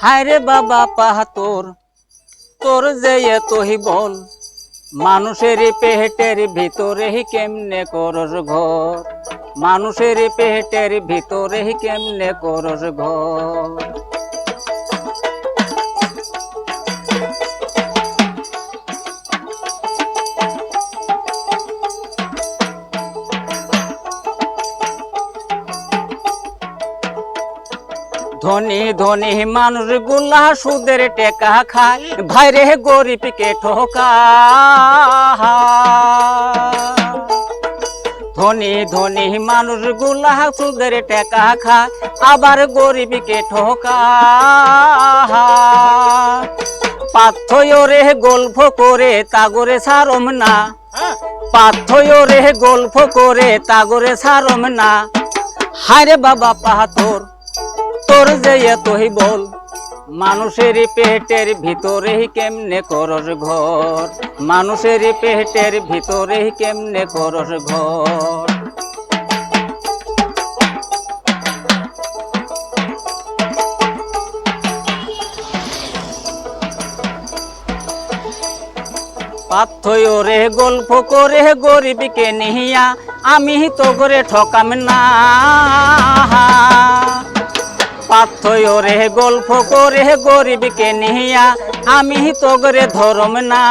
হায় রে বাবা পাহা তোর যে এতই বল, মানুষের পেটের ভিতরে কেমনে করস ঘর, মানুষের পেটের ভিতরে কেমনে করস ঘর। ধনী ধনী মানুষ গুলা সুদের টেকা খায়, ভাইরে গরিবকে ঠকা। ধনী ধনী মানুষ গুলা সুদের টেকা খায়, আবার গরিবকে ঠকা। পাথরে গল্প করে তাগরে সারম না, পাথরে গল্প করে তাগরে সারম না। হায় রে বাবা পাহা তোর যে এতই বল, মানুষের পেটের ভিতরে কেমনে করস ঘর, মানুষের পেটের ভিতরে কেমনে করস ঘর। পাথরে গল্প করে গরিবকে নিয়া, আমি তো করে ঠকাম না। পাথরে গল্প করে গরিবকে নিয়া, আমি তো করে ধরম না।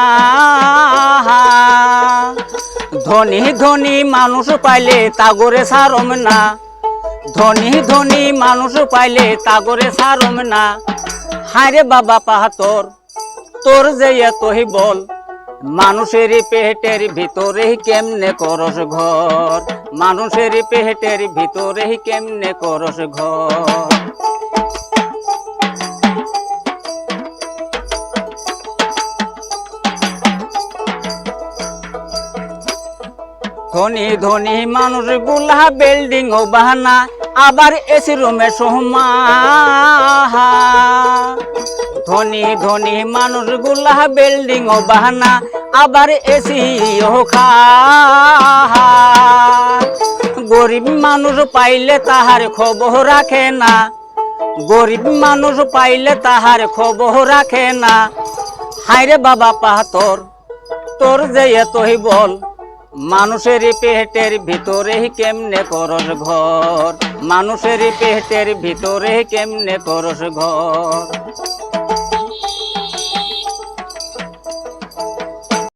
ধনী ধনী মানুষ পাইলে তাগরে সারম না, ধনী ধনী মানুষ পাইলে তাগরে সারম না। হায় রে বাবা পাহা তোর যে এতই বল, মানুষের পেটের ভিতরে কেমনে করস ঘর, মানুষের পেটের ভিতরে কেমনে করস ঘর। ধনী ধনী মানুষ গুলা বিল্ডিং ও বাহানা, আবার এসি রুমে সোহমা। ধনী ধনী মানুষ গুলা বিল্ডিং ও বাহানা, আবার এসি ও খা। গরিব মানুষ পাইলে তাহার খবর রাখে না, গরিব মানুষ পাইলে তাহার খবর রাখে না। হায় রে বাবা পাহা তোর যে এতই বল, মানুষের পেটের ভিতরে কেমনে করস ঘর, মানুষের পেটের ভিতরে কেমনে করস ঘর।